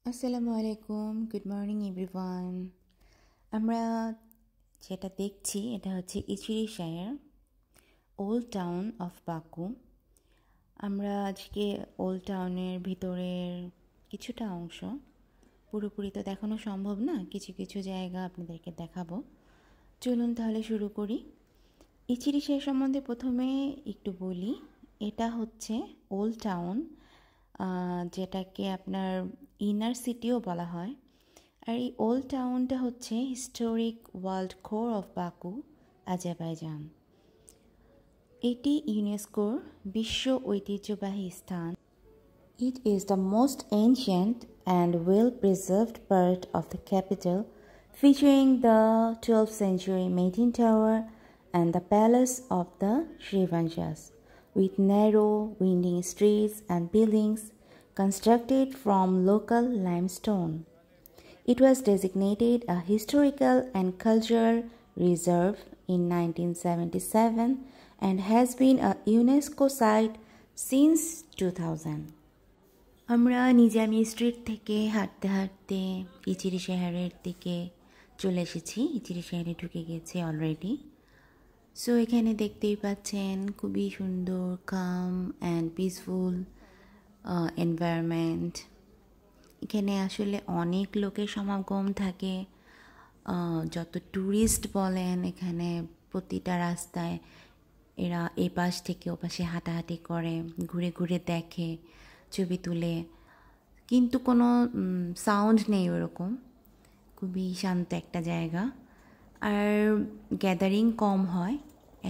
আসসালামু আলাইকুম, good morning everyone. আমরা যেটা দেখছি এটা হচ্ছে ইচিরি শহর, ওল্ড টাউন অফ বাকু। আমরা আজকে ওল্ড টাউনের ভিতরের কিছুটা অংশ, পুরোপুরি তো দেখানো সম্ভব না, কিছু কিছু জায়গা আপনাদেরকে দেখাবো। চলুন তাহলে শুরু করি। ইচিরি শহর সম্বন্ধে প্রথমে একটু বলি। এটা হচ্ছে ওল্ড টাউন, যেটাকে আপনার ইনার সিটিও বলা হয়। আর এই ওল্ড টাউনটা হচ্ছে historic world core of Baku, Azerbaijan. এটি ইউনেস্কোর বিশ্ব ঐতিহ্যবাহী স্থান। It is the most ancient and well-preserved part of the capital, featuring the 12th century Matin Tower and the Palace of the Srivanshas, with narrow, winding streets and buildings constructed from local limestone. It was designated a historical and cultural reserve in 1977 and has been a UNESCO site since 2000. আমরা Nizami street থেকে হাঁটতে হাঁটতে ইচিরি শহরের দিকে চলে এসেছি। ইচিরি শহরে ঢুকে গেছে অলরেডি। সো এখানে দেখতেই পাচ্ছেন খুবই সুন্দর, কাম অ্যান্ড পিসফুল এনভায়রনমেন্ট। এখানে আসলে অনেক লোকের সমাগম থাকে। যত ট্যুরিস্ট বলেন, এখানে প্রতিটা রাস্তায় এরা এ পাশ থেকে ও পাশে হাঁটাহাঁটি করে, ঘুরে ঘুরে দেখে, ছবি তুলে, কিন্তু কোনো সাউন্ড নেই ওরকম। খুবই শান্ত একটা জায়গা, আর গ্যাদারিং কম হয়,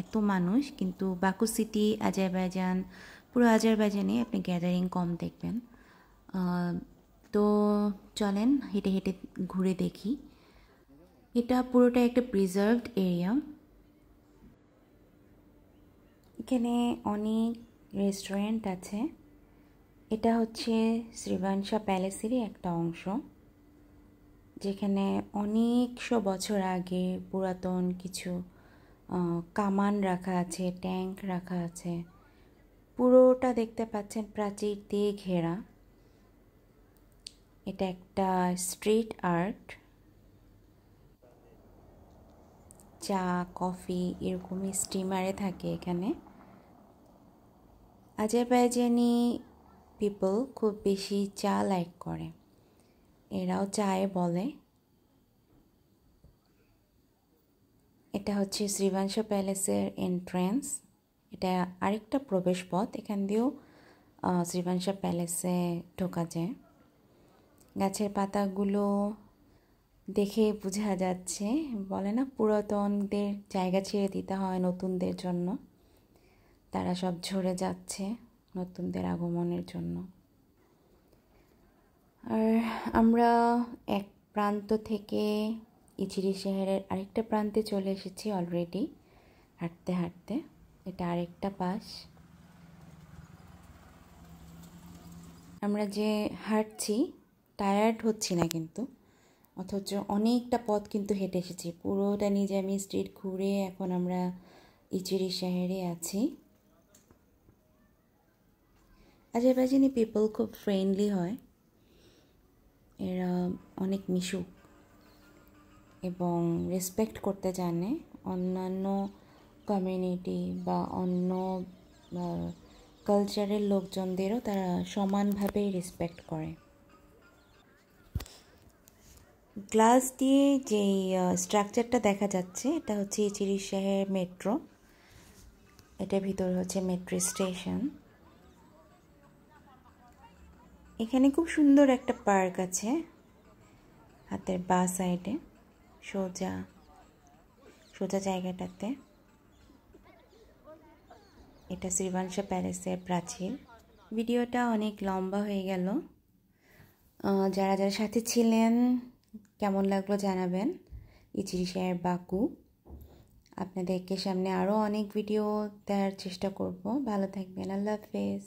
এত মানুষ কিন্তু বাকু সিটি, আজারবাইজান, পুরো আজারবাইজানে আপনি গ্যাদারিং কম দেখবেন। তো চলেন হেঁটে হেঁটে ঘুরে দেখি। এটা পুরোটা একটা প্রিজার্ভড এরিয়া। এখানে অনেক রেস্টুরেন্ট আছে। এটা হচ্ছে শ্রীবানশা প্যালেসেরই একটা অংশ, যেখানে অনেকশো বছর আগে পুরাতন কিছু কামান রাখা আছে, ট্যাঙ্ক রাখা আছে। পুরোটা দেখতে পাচ্ছেন প্রাচীর দিয়ে ঘেরা। এটা একটা স্ট্রিট আর্ট। চা, কফি এরকমই স্টিমারে থাকে এখানে। আজারবাইজানি পিপল খুব বেশি চা লাইক করে, এরাও চায়ে বলে। এটা হচ্ছে শ্রীবাংশ প্যালেসের এন্ট্রেন্স। এটা আরেকটা প্রবেশ পথ, এখান দিয়েও শ্রীবাংশ প্যালেসে ঢোকা যায়। গাছের পাতাগুলো দেখে বোঝা যাচ্ছে, বলে না পুরাতনদের জায়গা ছেড়ে দিতে হয় নতুনদের জন্য, তারা সব ঝরে যাচ্ছে নতুনদের আগমনের জন্য। আর আমরা এক প্রান্ত থেকে ইচিরি শহরের আরেকটা প্রান্তে চলে এসেছি অলরেডি হাঁটতে হাঁটতে। এটা আরেকটা পাশ। আমরা যে হাঁটছি টায়ার্ড হচ্ছি না কিন্তু, অথচ অনেকটা পথ কিন্তু হেঁটে এসেছি। পুরোটা নিজামি স্ট্রিট ঘুরে এখন আমরা ইচিরি শহরে আছি। আজারবাইজানি পিপল খুব ফ্রেন্ডলি হয়, এরা অনেক মিশুক এবং রেসপেক্ট করতে জানে অন্যান্য কমিউনিটি বা অন্য কালচারের লোকজনদেরও তারা সমানভাবেই রেসপেক্ট করে। গ্লাস দিয়ে যেই স্ট্রাকচারটা দেখা যাচ্ছে এটা হচ্ছে ইচিরি শহর মেট্রো। এটার ভিতরে হচ্ছে মেট্রো স্টেশন। এখানে খুব সুন্দর একটা পার্ক আছে হাতের বাঁ সাইডে, সোজা সোজা জায়গাটাতে। এটা শ্রীবাংশা প্যালেসের প্রাচীর। ভিডিওটা অনেক লম্বা হয়ে গেল। যারা যারা সাথে ছিলেন কেমন লাগলো জানাবেন। ইচিরি শহর বাকু। আপনাদেরকে সামনে আরও অনেক ভিডিও দেওয়ার চেষ্টা করব। ভালো থাকবেন, আল্লাহ হাফেজ।